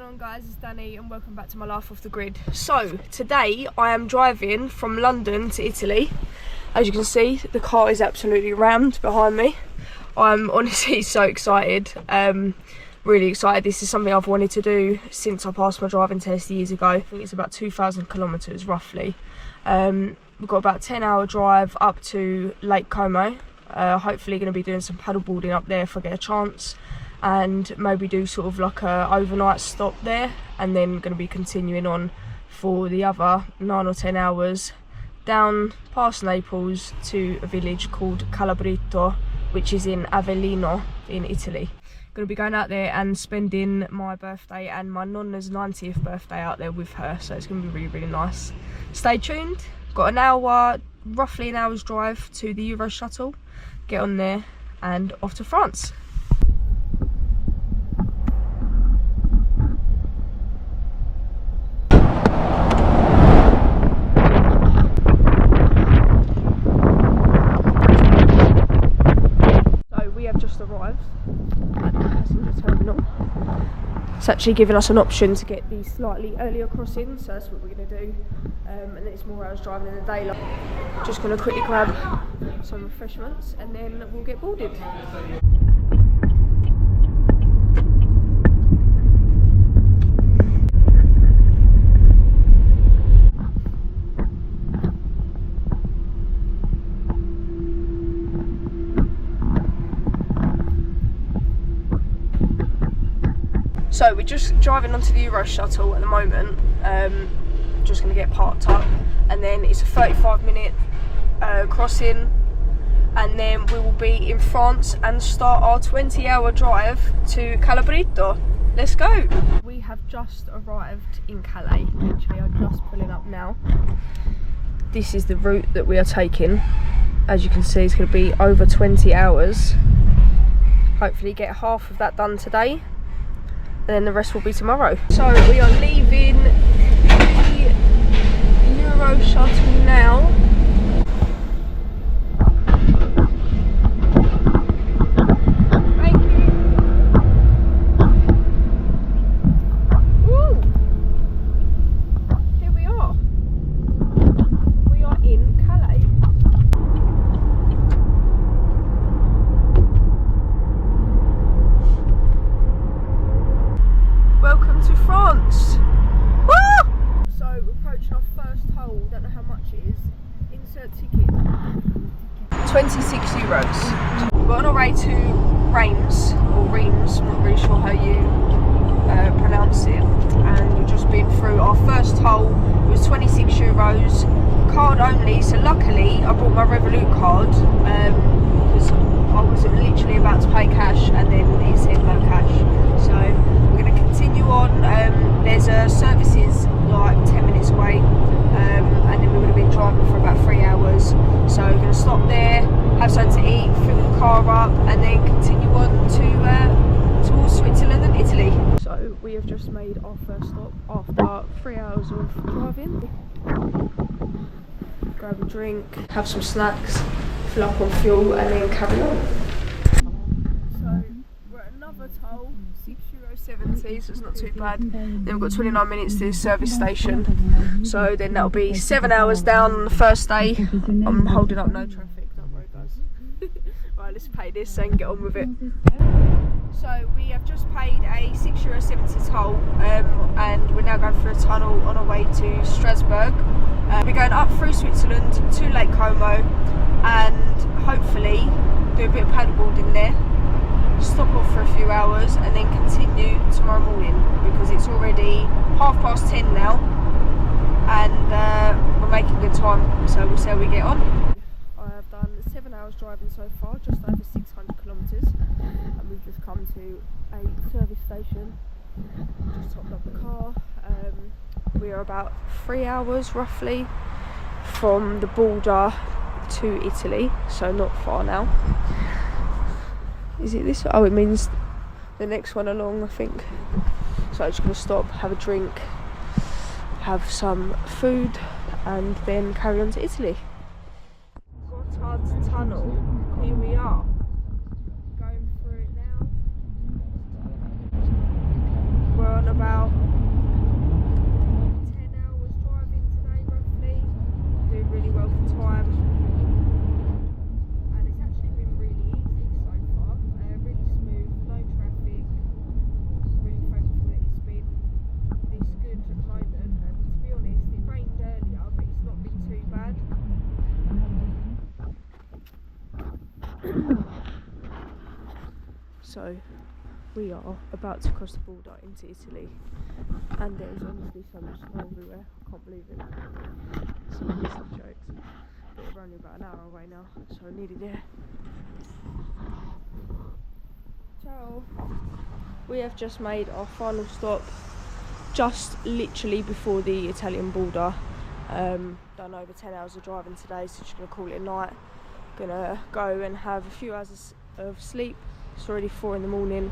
on guys, it's Danny and welcome back to my life off the grid. So today I am driving from London to Italy. As you can see, the car is absolutely rammed behind me. I'm honestly so excited, really excited. This is something I've wanted to do since I passed my driving test years ago. I think it's about 2,000 kilometres roughly. We've got about a 10-hour drive up to Lake Como. Hopefully going to be doing some paddleboarding up there if I get a chance, and maybe do sort of like a overnight stop there, and then going to be continuing on for the other 9 or 10 hours down past Naples to a village called Calabrito, which is in Avellino in Italy. Going to be going out there and spending my birthday and my nonna's 90th birthday out there with her, so it's going to be really nice. Stay tuned. Got an hour, roughly an hour's drive to the Euro shuttle, get on there and off to France. So we have just arrived at the passenger terminal. It's actually giving us an option to get the slightly earlier crossing, so that's what we're going to do. And then it's more hours driving in the daylight. Just going to quickly grab some refreshments and then we'll get boarded. So we're just driving onto the Euro shuttle at the moment. Just going to get parked up, and then it's a 35-minute crossing, and then we will be in France and start our 20-hour drive to Calabrito. Let's go! We have just arrived in Calais. Literally, I'm just pulling up now. This is the route that we are taking. As you can see, it's going to be over 20 hours. Hopefully get half of that done today, and then the rest will be tomorrow. So we are leaving the Euro shuttle now. Thank you. Woo! Here we are. We are in Calais. Welcome to France. Woo! So we're approaching our first toll. Don't know how much it is. Insert ticket. 26 euros. We're on our way to Reims, or Reims, I'm not really sure how you pronounce it. And we've just been through our first toll. It was 26 euros, card only. So luckily I brought my Revolut card because I was literally about to pay cash and then it said no cash. So we're going to continue on. There's services like 10 minutes away, and then we would have been driving for about 3 hours. So we're going to stop there, have something to eat, fill the car up, and then continue on to towards Switzerland and Italy. So we have just made our first stop after 3 hours of driving. Grab a drink, have some snacks, fill up on fuel, and then carry on. So we're at another toll, €6.70, so it's not too bad. Then we've got 29 minutes to the service station, so then that'll be 7 hours down on the first day. I'm holding up no traffic, don't worry guys. Right, let's pay this and get on with it. So we have just paid a €6.70 toll, and we're now going through a tunnel on our way to Strasbourg. We're going up through Switzerland to Lake Como and hopefully do a bit of paddleboarding there, stop off for a few hours and then continue tomorrow morning, because it's already 10:30 now and we're making good time, so we'll see how we get on. I have done 7 hours driving so far, just over 600 kilometres, and we've just come to a service station, just topped up the car. We are about 3 hours roughly from the border to Italy, so not far now. Is it this? Oh, it means the next one along, I think. So I'm just going to stop, have a drink, have some food, and then carry on to Italy. Gotthard Tunnel. Here we are. Going through it now. We're on about So we are about to cross the border into Italy, and there's honestly so much snow everywhere. I can't believe it. Some jokes. But we're only about an hour away now, so nearly there. Ciao. We have just made our final stop, just literally before the Italian border. Done over 10 hours of driving today, so just gonna call it a night. Gonna go and have a few hours of sleep. It's already 4 in the morning,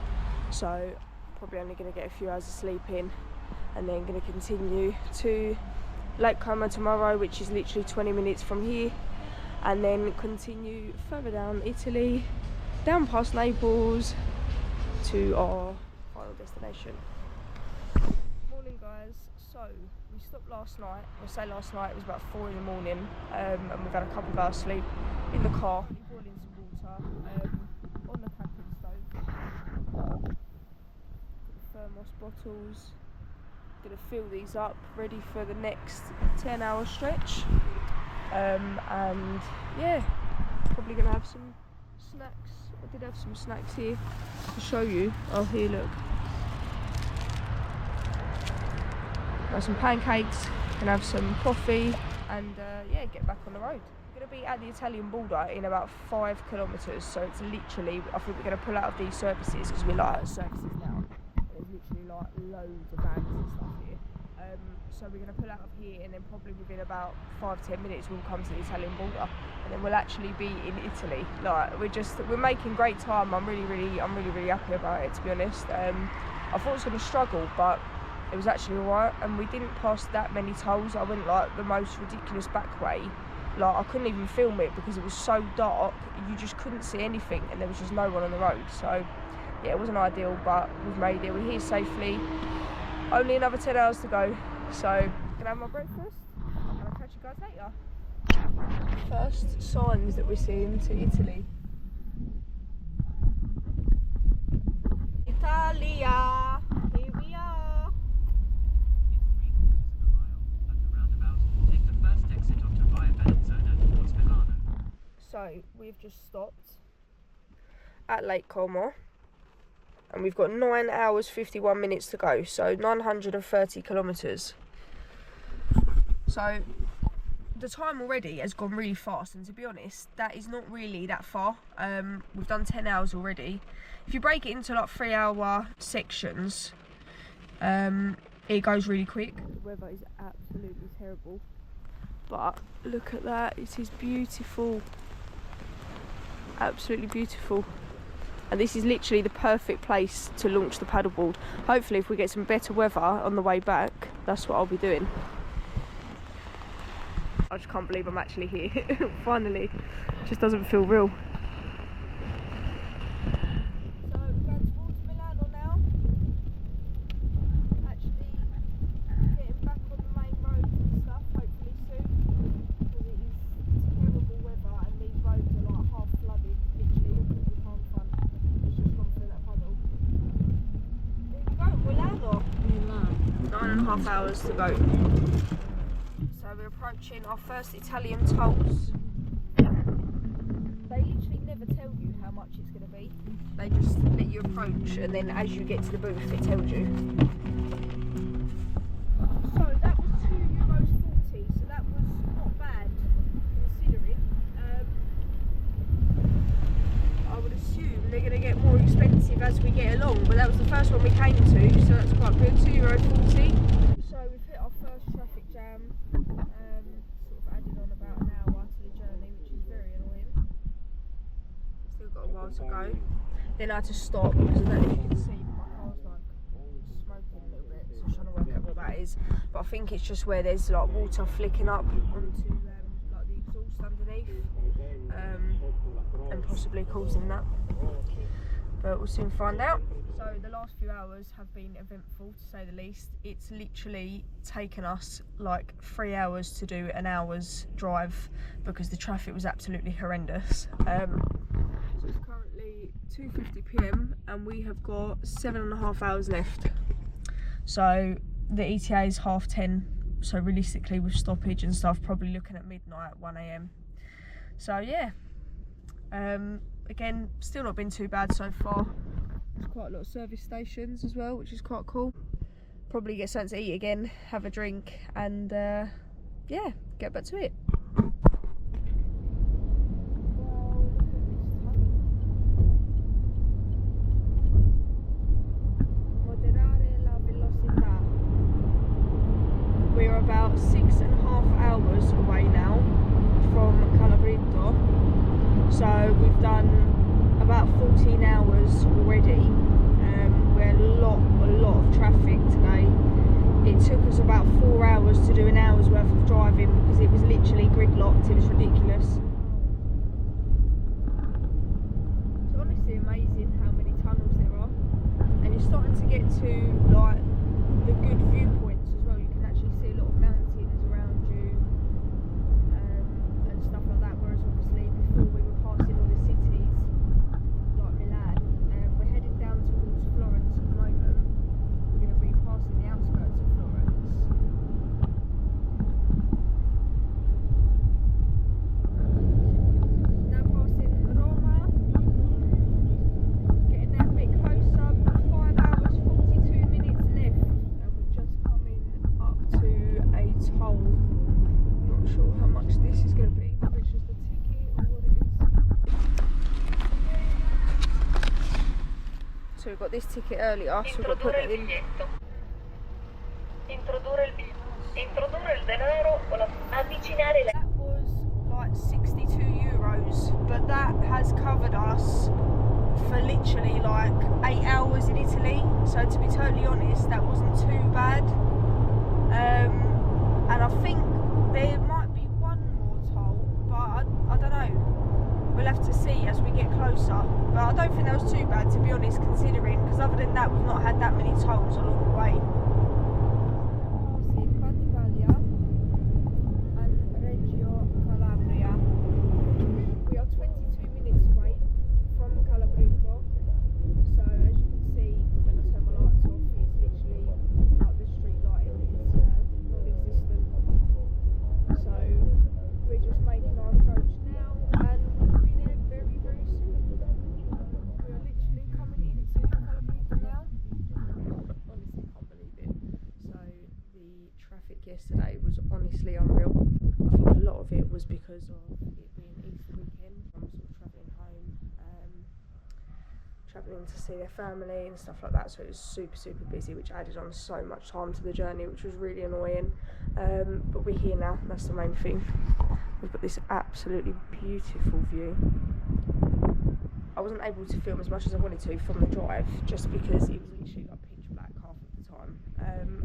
so probably only gonna get a few hours of sleep in, and then gonna continue to Lake Como tomorrow, which is literally 20 minutes from here, and then continue further down Italy, down past Naples to our final destination. Morning guys, so we stopped last night. I say last night, it was about 4 in the morning, and we've had a couple of hours sleep in the car, boiling some water on the camping stove. Thermos bottles. Gonna fill these up, ready for the next 10-hour stretch, and yeah, probably gonna have some snacks. I did have some snacks here to show you. Oh, here, look. Got some pancakes, gonna have some coffee, and yeah, get back on the road. We're gonna be at the Italian border in about 5 kilometres, so it's literally, I think we're gonna pull out of these services because we're like at services now. There's literally like loads of vans and stuff here. So we're going to pull out of here, and then probably within about 5-10 minutes we'll come to the Italian border, and then we'll actually be in Italy. Like we're making great time. I'm really happy about it, to be honest. I thought I was going to struggle, but it was actually alright, and we didn't pass that many tolls. I went like the most ridiculous back way. Like I couldn't even film it because it was so dark, you just couldn't see anything, and there was just no one on the road. So yeah, it wasn't ideal, but we've made it. We're here safely. Only another 10 hours to go, so gonna have my breakfast, and I'll catch you guys later. First signs that we're seeing to Italy. Italia, here we are. In 3/4 of a mile, at the roundabout, take the first exit onto Via Bellinzona towards Milano. So we've just stopped at Lake Como, and we've got 9 hours 51 minutes to go, so 930 kilometres. So the time already has gone really fast, and to be honest, that is not really that far. We've done 10 hours already. If you break it into like 3-hour sections, it goes really quick. The weather is absolutely terrible, but look at that, it is beautiful, absolutely beautiful. And this is literally the perfect place to launch the paddleboard. Hopefully if we get some better weather on the way back, that's what I'll be doing. I just can't believe I'm actually here. Finally. It just doesn't feel real. So we're going towards Milano now. Actually getting back on the main roads and stuff, hopefully soon. Because it is terrible weather, and these roads are like half flooded. Literally, look at the palm front. It's just gone through that puddle. There we go, Milano. 9.5 hours to go. So we're approaching our first Italian tolls. They literally never tell you how much it's going to be. They just let you approach, and then as you get to the booth it tells you. So that was €2.40, so that was not bad considering. I would assume they're going to get more expensive as we get along, but that was the first one we came to, so that's quite good, €2.40. So we've hit our first traffic jam, sort of added on about an hour to the journey, which is very annoying. Still got a while to go. Then I had to stop because I don't know if you can see, but my car's like smoking a little bit, so I'm trying to work out what that is. But I think it's just where there's like water flicking up onto like the exhaust underneath, and possibly causing that. But we'll soon find out. So the last few hours have been eventful, to say the least. It's literally taken us like 3 hours to do an hour's drive because the traffic was absolutely horrendous. So it's currently 2:50 PM and we have got 7.5 hours left. So the ETA is 10:30, so realistically with stoppage and stuff, probably looking at midnight, 1 AM. So yeah, again, still not been too bad so far. There's quite a lot of service stations as well, which is quite cool. Probably get something to eat again, have a drink, and yeah, get back to it. We're about 6.5 hours away now from Calabrito, so we've done about 14 hours already. We're a lot of traffic today. It took us about 4 hours to do an hour's worth of driving because it was literally gridlocked. It was ridiculous. It's honestly amazing how many tunnels there are, and you're starting to get to like the good viewpoints as well. You can actually see a lot of mountains around you and stuff like that, whereas obviously before we were passing all the cities like Milan. We're heading down towards Florence at the moment. We're going to be passing the outskirts of Florence. Now passing Roma. Getting there a bit closer. 5 hours 42 minutes left, and we're just coming up to a toll. Not sure how much this is going to be, whether it's just a ticket or what it is. So we've got this ticket earlier, so we've got to put it in. That was like 62 euros, but that has covered us for literally like 8 hours in Italy. So to be totally honest, that wasn't too bad. And I think there might be one more toll, but I don't know. We'll have to see as we get closer. But I don't think that was too bad, to be honest, considering, because other than that, we've not had that many tolls along the way. Battipaglia and Reggio Calabria. We are 22 minutes away from Calabrito. So as you can see, when I turn my lights off, it's literally like the street lighting is non-existent. So we're just making our approach now, and we'll be there very, very soon. We are literally coming into Calabrito now. Honestly, can't believe it. So the traffic yesterday was honestly unreal. I think a lot of it was because of it being Easter weekend. I'm sort of travelling home, travelling to see their family and stuff like that, so it was super busy, which added on so much time to the journey, which was really annoying. But we're here now, that's the main thing. We've got this absolutely beautiful view. I wasn't able to film as much as I wanted to from the drive, just because it was literally like pitch black half of the time,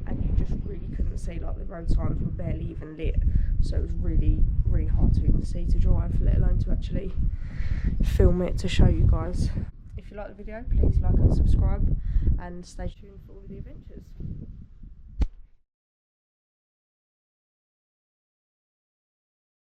and you just really couldn't see, like the road signs were barely even lit, so it was really hard to even see to drive, let alone to actually film it to show you guys. If you like the video, please like and subscribe, and stay tuned for all of the adventures.